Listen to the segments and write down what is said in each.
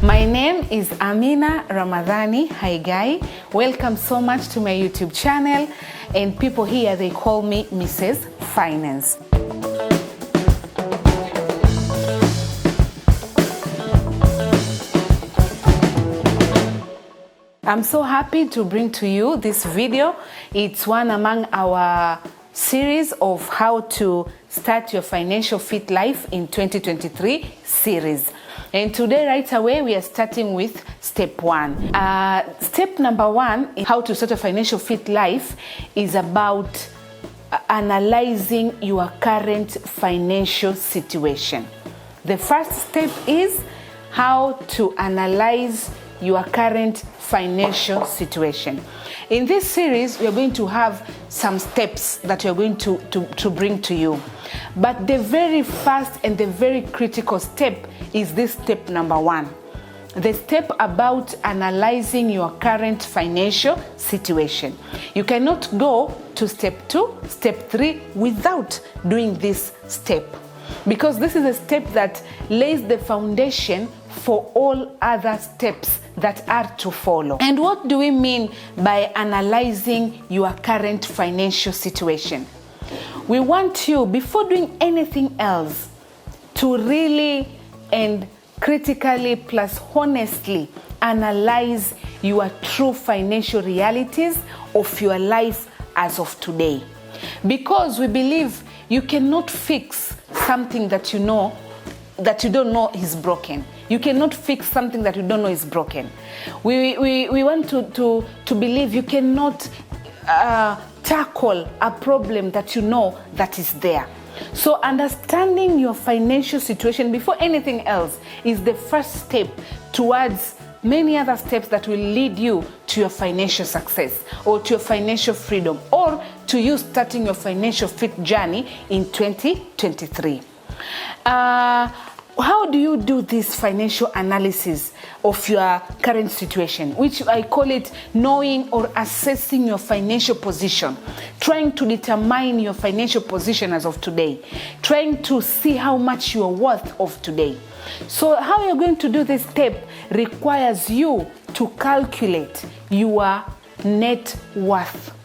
My name is Amina Ramadhani. Hi guy, welcome so much to my YouTube channel, and people here they call me Mrs. Finance. I'm so happy to bring to you this video. It's one among our series of how to start your financial fit life in 2023 series. And today right away we are starting with step one. Step number one in how to start a financial fit life is about analyzing your current financial situation. The first step is how to analyze your current financial situation. In this series, we are going to have some steps that we are going to bring to you. But the very first and the very critical step is this step number one. The step about analyzing your current financial situation. You cannot go to step 2, step 3 without doing this step, because this is a step that lays the foundation for all other steps that are to follow. And what do we mean by analyzing your current financial situation? We want you, before doing anything else, to really and critically plus honestly analyze your true financial realities of your life as of today. Because we believe you cannot fix something that you know that you don't know is broken. You cannot fix something that you don't know is broken. We want to believe you cannot tackle a problem that you know that is there. So understanding your financial situation before anything else is the first step towards many other steps that will lead you to your financial success or to your financial freedom or to you starting your financial fit journey in 2023. How do you do this financial analysis of your current situation, which I call it knowing or assessing your financial position, trying to determine your financial position as of today, trying to see how much you are worth of today. So how you're going to do this step requires you to calculate your net worth.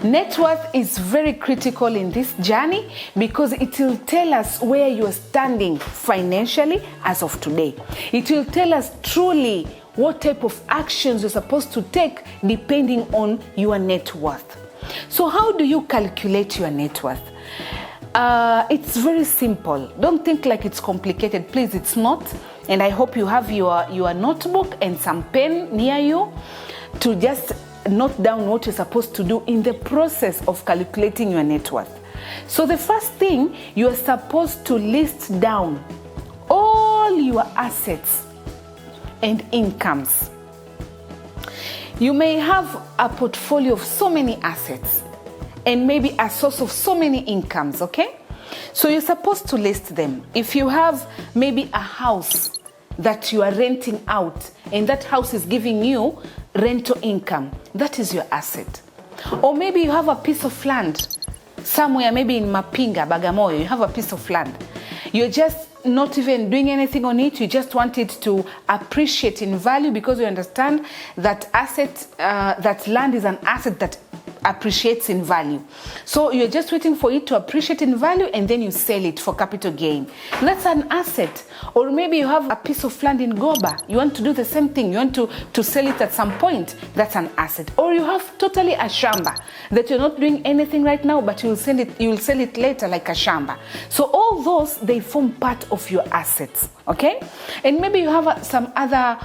Net worth is very critical in this journey because it will tell us where you are standing financially as of today. It will tell us truly what type of actions you're supposed to take depending on your net worth. So how do you calculate your net worth? It's very simple. Don't think like it's complicated. Please, it's not. And I hope you have your notebook and some pen near you to just note down what you're supposed to do in the process of calculating your net worth. So the first thing, you are supposed to list down all your assets and incomes. You may have a portfolio of so many assets and maybe a source of so many incomes, okay? So you're supposed to list them. If you have maybe a house that you are renting out and that house is giving you rental income, that is your asset. Or maybe you have a piece of land somewhere, maybe in Mapinga, Bagamoyo, you have a piece of land. You're just not even doing anything on it. You just want it to appreciate in value because you understand that that land is an asset that appreciates in value. So you're just waiting for it to appreciate in value and then you sell it for capital gain. That's an asset. Or maybe you have a piece of land in Goba. You want to do the same thing. You want to sell it at some point. That's an asset. Or you have totally a shamba that you're not doing anything right now, but you will sell it later like a shamba. So all those, they form part of your assets. Okay? And maybe you have some other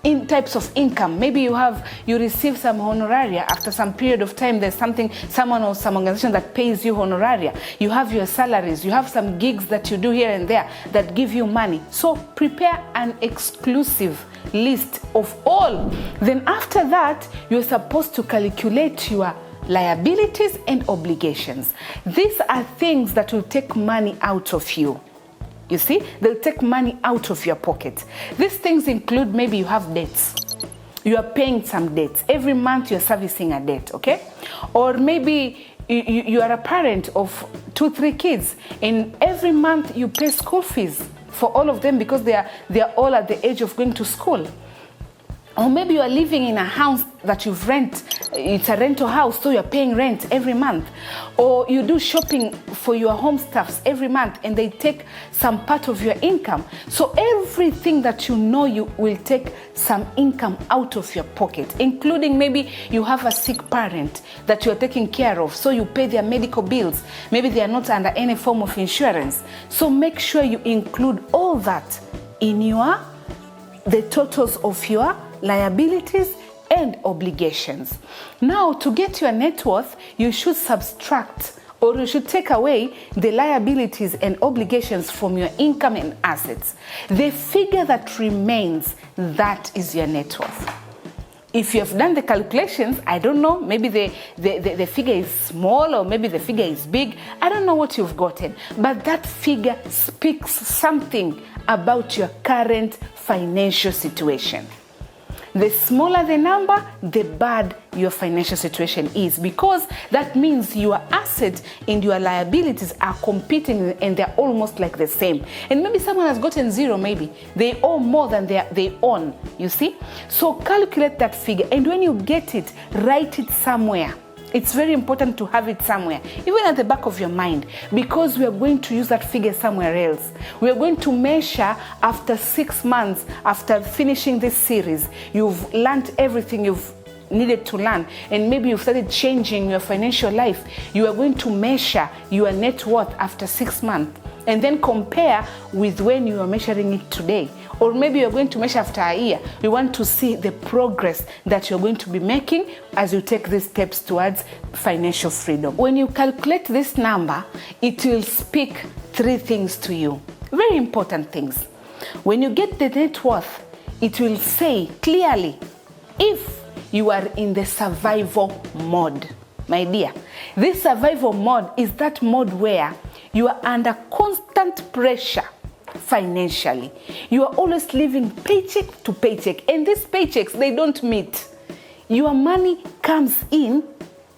in types of income. Maybe you receive some honoraria after some period of time. There's someone or some organization that pays you honoraria. You have your salaries. You have some gigs that you do here and there that give you money. So prepare an exclusive list of all. Then after that, you're supposed to calculate your liabilities and obligations. These are things that will take money out of you. You see, they'll take money out of your pocket. These things include maybe you have debts. You are paying some debts. Every month you're servicing a debt, okay? Or maybe you are a parent of 2-3 kids and every month you pay school fees for all of them because they are all at the age of going to school. Or maybe you are living in a house that you've rent. It's a rental house, so you're paying rent every month. Or you do shopping for your home stuffs every month and they take some part of your income. So everything that you know you will take some income out of your pocket, including maybe you have a sick parent that you're taking care of, so you pay their medical bills. Maybe they are not under any form of insurance. So make sure you include all that in the totals of your liabilities and obligations. Now, to get your net worth, you should subtract or you should take away the liabilities and obligations from your income and assets. The figure that remains, that is your net worth. If you have done the calculations, I don't know, maybe the figure is small or maybe the figure is big. I don't know what you've gotten, but that figure speaks something about your current financial situation. The smaller the number, the bad your financial situation is, because that means your asset and your liabilities are competing and they're almost like the same. And maybe someone has gotten zero, maybe they owe more than they own, you see? So calculate that figure, and when you get it, write it somewhere. It's very important to have it somewhere, even at the back of your mind, because we are going to use that figure somewhere else. We are going to measure after 6 months, after finishing this series, you've learned everything you've needed to learn, and maybe you've started changing your financial life. You are going to measure your net worth after 6 months and then compare with when you are measuring it today. Or maybe you're going to measure after a year. We want to see the progress that you're going to be making as you take these steps towards financial freedom. When you calculate this number, it will speak 3 things to you. Very important things. When you get the net worth, it will say clearly if you are in the survival mode. My dear, this survival mode is that mode where you are under constant pressure financially. You are always living paycheck to paycheck, and these paychecks, they don't meet. Your money comes in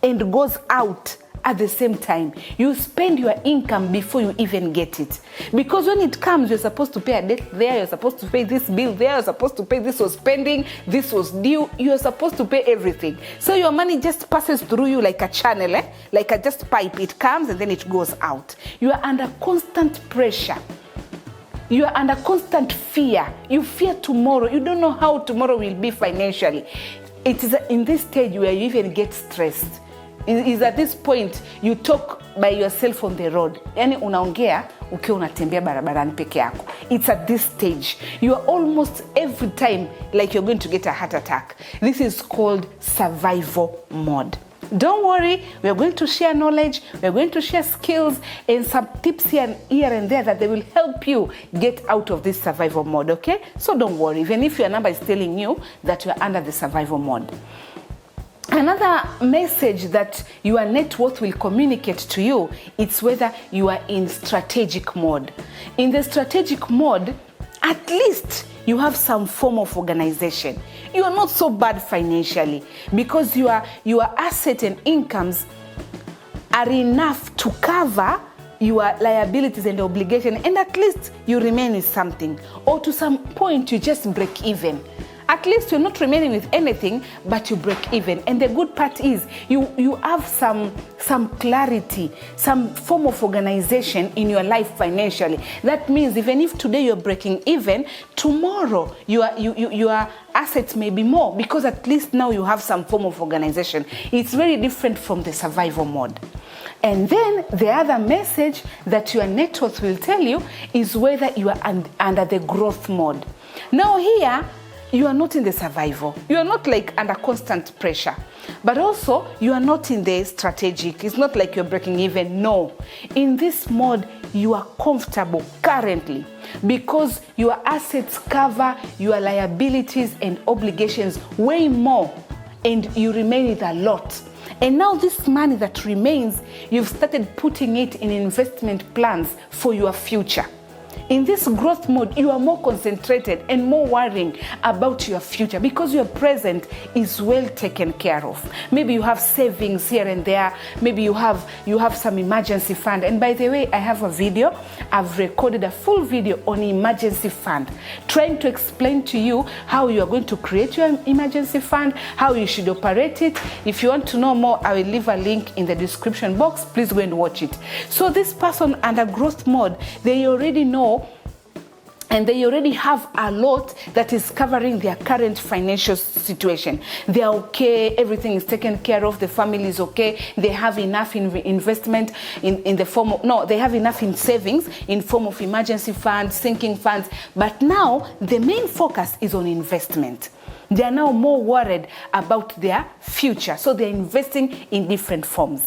and goes out at the same time. You spend your income before you even get it, because when it comes, you're supposed to pay a debt there, you're supposed to pay this bill there, you're supposed to pay this was pending, this was due, you're supposed to pay everything. So your money just passes through you like a channel, like a just pipe. It comes and then it goes out. You are under constant pressure. You are under constant fear. You fear tomorrow. You don't know how tomorrow will be financially. It is in this stage where you even get stressed. It is at this point you talk by yourself on the road. Yani unaongea ukiwa unatembea barabarani peke yako. It's at this stage. You are almost every time like you're going to get a heart attack. This is called survival mode. Don't worry, we are going to share knowledge, we are going to share skills and some tips here and there that they will help you get out of this survival mode, okay? So don't worry, even if your number is telling you that you are under the survival mode. Another message that your net worth will communicate to you, it's whether you are in strategic mode. In the strategic mode, at least you have some form of organization. You are not so bad financially because your asset and incomes are enough to cover your liabilities and obligation, and at least you remain with something, or to some point you just break even. At least you're not remaining with anything, but you break even. And the good part is you have some clarity, some form of organization in your life financially. That means even if today you're breaking even, tomorrow your assets may be more, because at least now you have some form of organization. It's very different from the survival mode. And then the other message that your net worth will tell you is whether you are under the growth mode. Now here, you are not in the survival. You are not like under constant pressure. But also, you are not in the strategic. It's not like you're breaking even. No. In this mode, you are comfortable currently because your assets cover your liabilities and obligations way more, and you remain with a lot. And now this money that remains, you've started putting it in investment plans for your future. In this growth mode, you are more concentrated and more worrying about your future because your present is well taken care of. Maybe you have savings here and there. Maybe you have some emergency fund. And by the way, I have a video. I've recorded a full video on emergency fund, trying to explain to you how you are going to create your emergency fund, how you should operate it. If you want to know more, I will leave a link in the description box. Please go and watch it. So this person under growth mode, they already know and they already have a lot that is covering their current financial situation. They are okay, everything is taken care of, the family is okay, they have enough in investment in the form of, no, they have enough in savings in form of emergency funds, sinking funds, but now the main focus is on investment. They are now more worried about their future, so they're investing in different forms.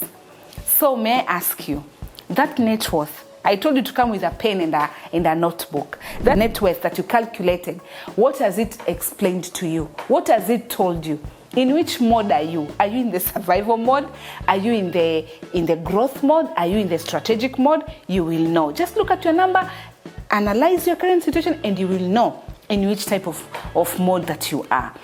So may I ask you, that net worth, I told you to come with a pen and a notebook. The net worth that you calculated, what has it explained to you? What has it told you? In which mode are you? Are you in the survival mode? Are you in the growth mode? Are you in the strategic mode? You will know. Just look at your number, analyze your current situation, and you will know in which type of mode that you are.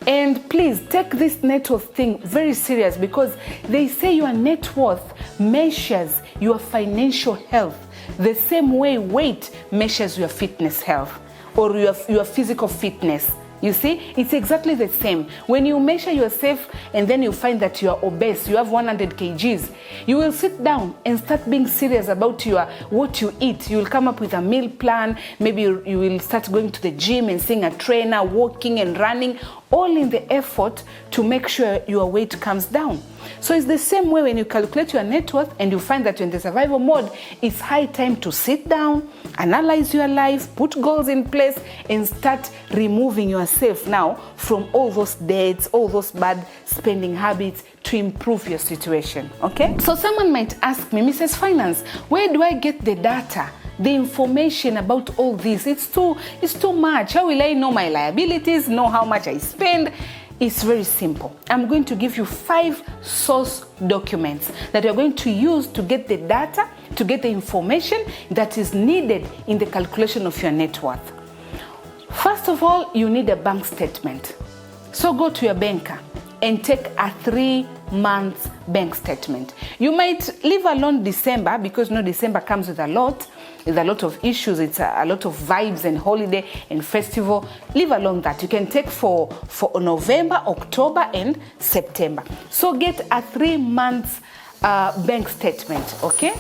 And please take this net worth thing very serious, because they say your net worth measures your financial health the same way weight measures your fitness health or your physical fitness. You see, it's exactly the same. When you measure yourself and then you find that you are obese, you have 100 kgs, you will sit down and start being serious about what you eat. You will come up with a meal plan. Maybe you will start going to the gym and seeing a trainer, walking and running, all in the effort to make sure your weight comes down. So it's the same way when you calculate your net worth and you find that you're in the survival mode, it's high time to sit down, analyze your life, put goals in place, and start removing yourself now from all those debts, all those bad spending habits to improve your situation, okay? So someone might ask me, Mrs. Finance, where do I get the data, the information about all this? It's too much. How will I know my liabilities, know how much I spend? It's very simple. I'm going to give you 5 source documents that you're going to use to get the data, to get the information that is needed in the calculation of your net worth. First of all, you need a bank statement. So go to your banker and take a 3-month bank statement. You might leave alone December, because December comes with a lot of issues. It's a lot of vibes and holiday and festival. Leave alone that. You can take for November, October, and September. So get a 3-month bank statement, okay?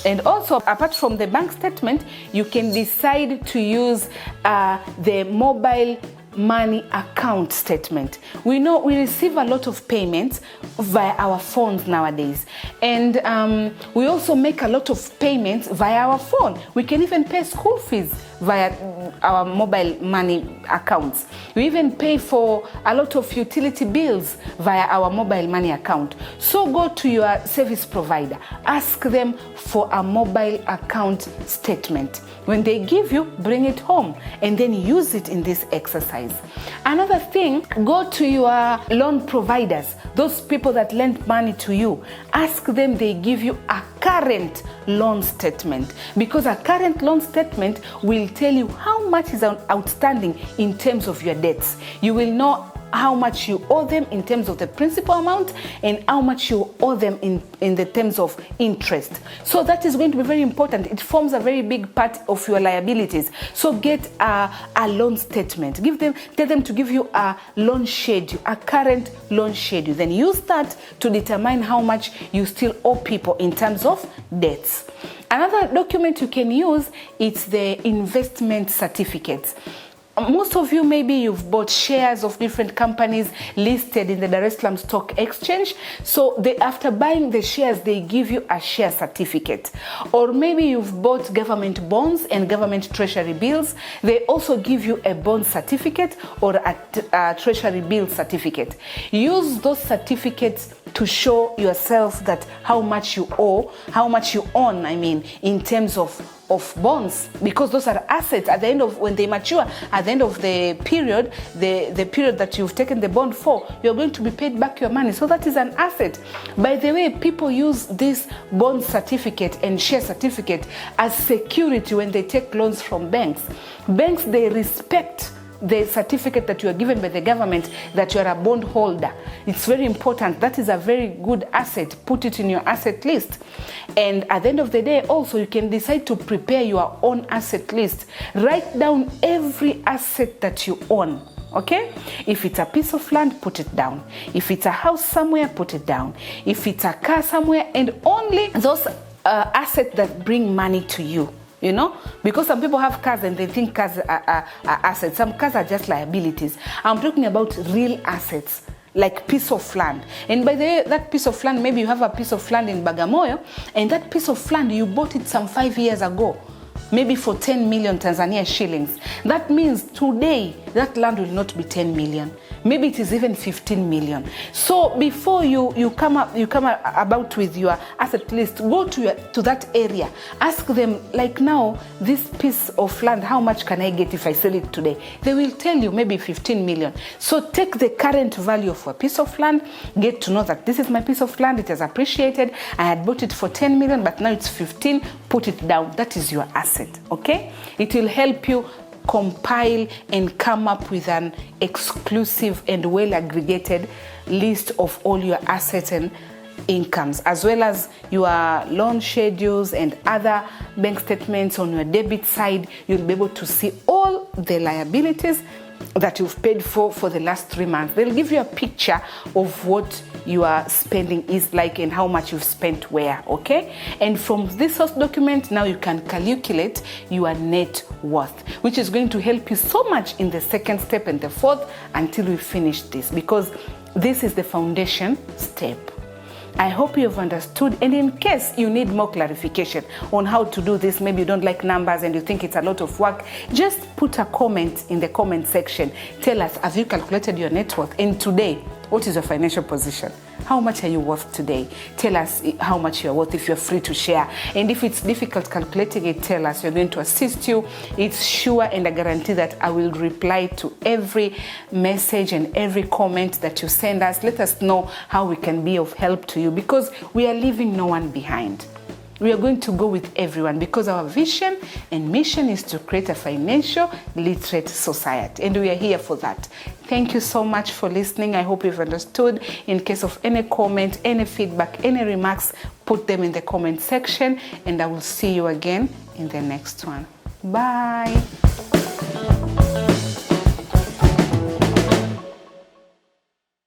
And also, apart from the bank statement, you can decide to use the mobile money account statement. We know we receive a lot of payments via our phones nowadays, and we also make a lot of payments via our phone. We can even pay school fees via our mobile money accounts. We even pay for a lot of utility bills via our mobile money account. So go to your service provider, ask them for a mobile account statement. When they give you, bring it home and then use it in this exercise. Another thing, go to your loan providers, those people that lend money to you. Ask them they give you a current loan statement, because a current loan statement will tell you how much is outstanding in terms of your debts. You will know how much you owe them in terms of the principal amount and how much you owe them in the terms of interest. So that is going to be very important. It forms a very big part of your liabilities. So get a loan statement. Tell them to give you a loan schedule, a current loan schedule. Then use that to determine how much you still owe people in terms of debts. Another document you can use is the investment certificates. Most of you, maybe you've bought shares of different companies listed in the Dar es Salaam Stock Exchange. So after buying the shares, they give you a share certificate. Or maybe you've bought government bonds and government treasury bills. They also give you a bond certificate or a treasury bill certificate. Use those certificates to show yourself that how much you owe, how much you own, in terms of bonds, because those are assets. At the end of, when they mature, at the end of the period, the period that you've taken the bond for, you're going to be paid back your money. So that is an asset. By the way, people use this bond certificate and share certificate as security when they take loans from banks. Banks, they respect the certificate that you are given by the government that you are a bond holder. It's very important. That is a very good asset. Put it in your asset list. And at the end of the day, also, you can decide to prepare your own asset list. Write down every asset that you own. Okay? If it's a piece of land, put it down. If it's a house somewhere, put it down. If it's a car somewhere, and only those assets that bring money to you. You know, because some people have cars and they think cars are assets. Some cars are just liabilities. I'm talking about real assets, like piece of land. And by the way, that piece of land, maybe you have a piece of land in Bagamoyo, and that piece of land, you bought it some 5 years ago, maybe for 10 million Tanzania shillings. That means today, that land will not be 10 million. Maybe it is even 15 million. So before you come about with your asset list, go to that area. Ask them, like, now, this piece of land, how much can I get if I sell it today? They will tell you maybe 15 million. So take the current value of a piece of land, get to know that this is my piece of land, it has appreciated. I had bought it for 10 million, but now it's 15, put it down. That is your asset, okay? It will help you compile and come up with an exclusive and well aggregated list of all your assets and incomes, as well as your loan schedules and other bank statements. On your debit side, you'll be able to see all the liabilities that you've paid for the last 3 months. They'll give you a picture of what your spending is like and how much you've spent where, okay? And from this source document, now you can calculate your net worth, which is going to help you so much in the second step and the fourth until we finish this, because this is the foundation step. I hope you have understood, and in case you need more clarification on how to do this, maybe you don't like numbers and you think it's a lot of work, just put a comment in the comment section. Tell us, have you calculated your net worth? And today, what is your financial position? How much are you worth today? Tell us how much you're worth if you're free to share. And if it's difficult calculating it, tell us. We're going to assist you. It's sure, and I guarantee that I will reply to every message and every comment that you send us. Let us know how we can be of help to you, because we are leaving no one behind. We are going to go with everyone, because our vision and mission is to create a financial literate society, and we are here for that. Thank you so much for listening. I hope you've understood. In case of any comment, any feedback, any remarks, put them in the comment section, and I will see you again in the next one. Bye.